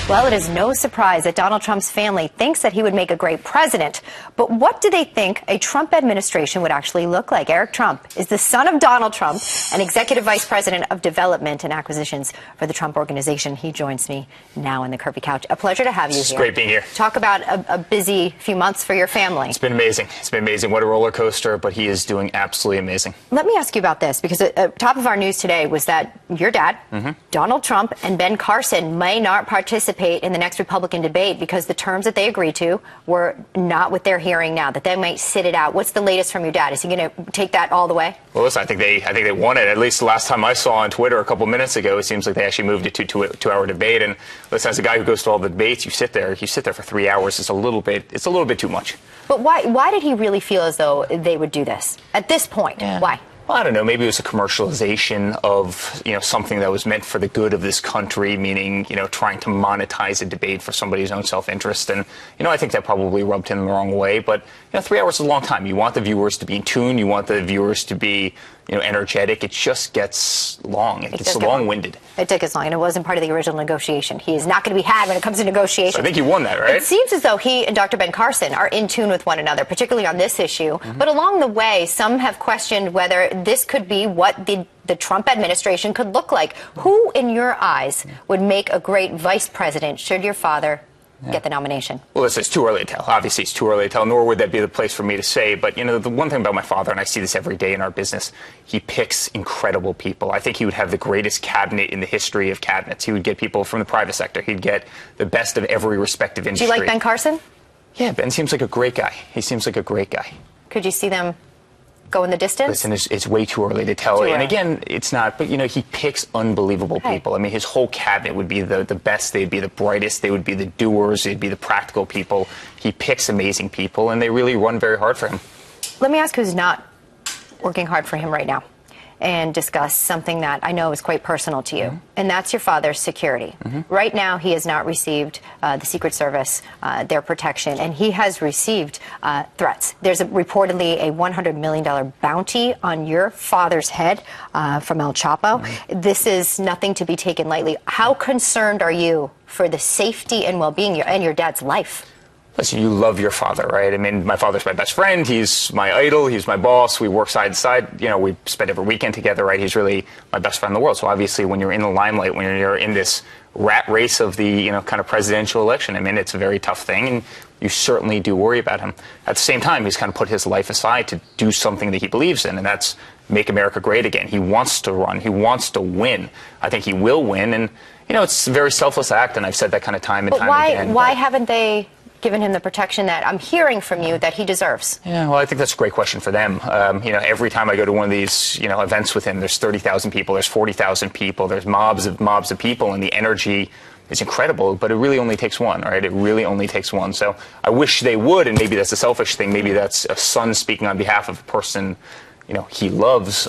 Well, it is no surprise that Donald Trump's family thinks that he would make a great president. But what do they think a Trump administration would actually look like? Eric Trump is the son of Donald Trump and Executive Vice President of Development and Acquisitions for the Trump Organization. He joins me now on the Curvy Couch. A pleasure to have you here. It's great being here. Talk about a busy few months for your family. It's been amazing. It's been amazing. What a roller coaster, but he is doing absolutely amazing. Let me ask you about this, because top of our news today was that your dad, Donald Trump, and Ben Carson may not participate in the next Republican debate because the terms that they agreed to were not what they're hearing now, that they might sit it out. What's the latest from your dad? Is he going to take that all the way? Well, listen, I think they won it. At least the last time I saw on Twitter a couple minutes ago, it seems like they actually moved it to a two-hour debate. And listen, as a guy who goes to all the debates, you sit there for 3 hours. It's a little bit too much. But why did he really feel as though they would do this at this point? Yeah. Why? Well, I don't know. Maybe it was a commercialization of, something that was meant for the good of this country, meaning, trying to monetize a debate for somebody's own self-interest. And, I think that probably rubbed him the wrong way. But, 3 hours is a long time. You want the viewers to be in tune. You want the viewers to be, energetic. It just gets long. It gets long-winded. It took as long, and it wasn't part of the original negotiation. He is not going to be had when it comes to negotiations. So I think you won that, right? It seems as though he and Dr. Ben Carson are in tune with one another, particularly on this issue. But along the way, some have questioned whether this could be what the Trump administration could look like. Who, in your eyes, would make a great vice president should your father get the nomination? Well, it's too early to tell. Obviously, it's too early to tell, nor would that be the place for me to say. But, the one thing about my father, and I see this every day in our business, he picks incredible people. I think he would have the greatest cabinet in the history of cabinets. He would get people from the private sector. He'd get the best of every respective industry. Do you like Ben Carson? Yeah, Ben seems like a great guy. He seems like a great guy. Could you see them go in the distance? Listen, it's way too early to tell. And again, it's not, but he picks unbelievable people. I mean, his whole cabinet would be the best. They'd be the brightest. They would be the doers. They'd be the practical people. He picks amazing people, and they really run very hard for him. Let me ask who's not working hard for him right now and discuss something that I know is quite personal to you, and that's your father's security. Right now, he has not received the Secret Service, their protection, and he has received threats. There's reportedly a $100 million bounty on your father's head from El Chapo. This is nothing to be taken lightly. How concerned are you for the safety and well-being and your dad's life? Listen, you love your father, right? I mean, my father's my best friend. He's my idol. He's my boss. We work side to side. We spend every weekend together, right? He's really my best friend in the world. So obviously, when you're in the limelight, when you're in this rat race of the, kind of presidential election, I mean, it's a very tough thing, and you certainly do worry about him. At the same time, he's kind of put his life aside to do something that he believes in, and that's make America great again. He wants to run. He wants to win. I think he will win, and, it's a very selfless act, and I've said that kind of time and time again. Why haven't they given him the protection that I'm hearing from you that he deserves? Yeah, well, I think that's a great question for them. Every time I go to one of these, events with him, there's 30,000 people, there's 40,000 people, there's mobs of people, and the energy is incredible, but it really only takes one, right? It really only takes one. So I wish they would, and maybe that's a selfish thing. Maybe that's a son speaking on behalf of a person he loves.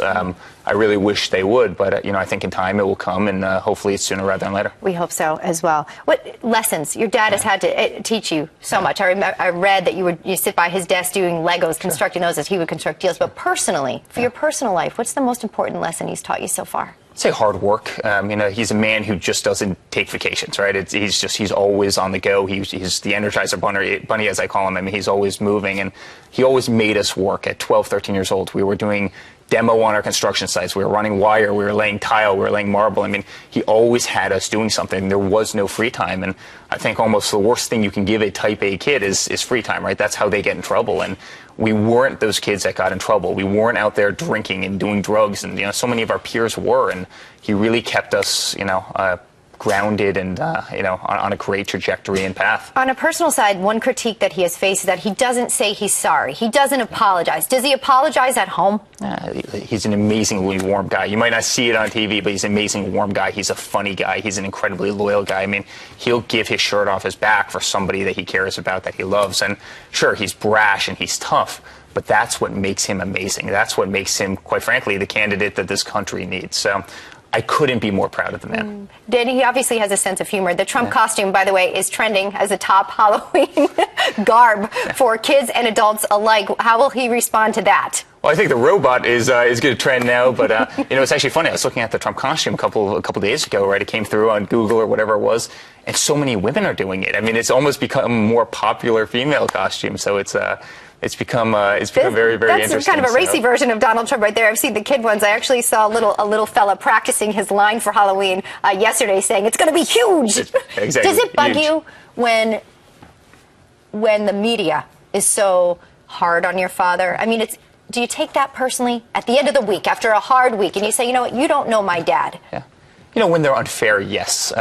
I really wish they would, but, I think in time it will come, and hopefully it's sooner rather than later. We hope so as well. What lessons? Your dad has had to teach you so much. I read that you sit by his desk doing Legos, constructing those as he would construct deals. But personally, for your personal life, what's the most important lesson he's taught you so far? I'd say hard work. He's a man who just doesn't take vacations, right? He's always on the go. He's the Energizer bunny, as I call him. I mean, he's always moving, and he always made us work. At 12, 13 years old, we were doing demo on our construction sites. We were running wire. We were laying tile. We were laying marble. I mean, he always had us doing something. There was no free time, and I think almost the worst thing you can give a type A kid is free time, right? That's how they get in trouble, and we weren't those kids that got in trouble. We weren't out there drinking and doing drugs, and so many of our peers were, and he really kept us, grounded and, on a great trajectory and path. On a personal side, one critique that he has faced is that he doesn't say he's sorry. He doesn't apologize. Does he apologize at home? He's an amazingly warm guy. You might not see it on TV, but he's an amazing warm guy. He's a funny guy. He's an incredibly loyal guy. I mean, he'll give his shirt off his back for somebody that he cares about, that he loves. And sure, he's brash and he's tough, but that's what makes him amazing. That's what makes him, quite frankly, the candidate that this country needs. So I couldn't be more proud of the man. Danny, he obviously has a sense of humor. The Trump costume, by the way, is trending as a top Halloween garb for kids and adults alike. How will he respond to that? Well, I think the robot is going to trend now, but it's actually funny. I was looking at the Trump costume a couple days ago, right? It came through on Google or whatever it was, and so many women are doing it. I mean, it's almost become a more popular female costume. So it's become very, very interesting. That's kind of a racy version of Donald Trump right there. I've seen the kid ones. I actually saw a little fella practicing his line for Halloween yesterday, saying it's going to be huge. Exactly. Does it bug you when the media is so hard on your father? I mean, do you take that personally at the end of the week, after a hard week, and you say, you know what, you don't know my dad? Yeah. When they're unfair, yes.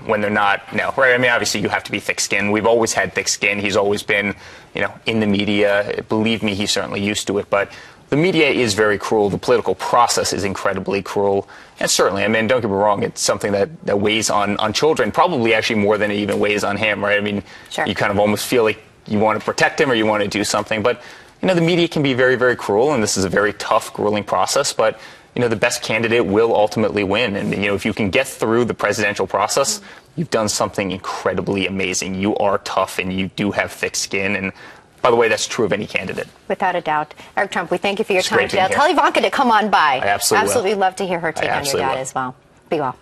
When they're not, no. Right? I mean, obviously, you have to be thick-skinned. We've always had thick skin. He's always been, in the media. Believe me, he's certainly used to it. But the media is very cruel. The political process is incredibly cruel. And certainly, I mean, don't get me wrong, it's something that weighs on children, probably actually more than it even weighs on him, right? I mean, sure. You kind of almost feel like you want to protect him or you want to do something. But, the media can be very, very cruel, and this is a very tough, grueling process. But, the best candidate will ultimately win. And, if you can get through the presidential process, you've done something incredibly amazing. You are tough, and you do have thick skin. And, by the way, that's true of any candidate. Without a doubt. Eric Trump, we thank you for your It's time today. Tell Ivanka to come on by. I absolutely will. Love to hear her take on your dad as well. Be well.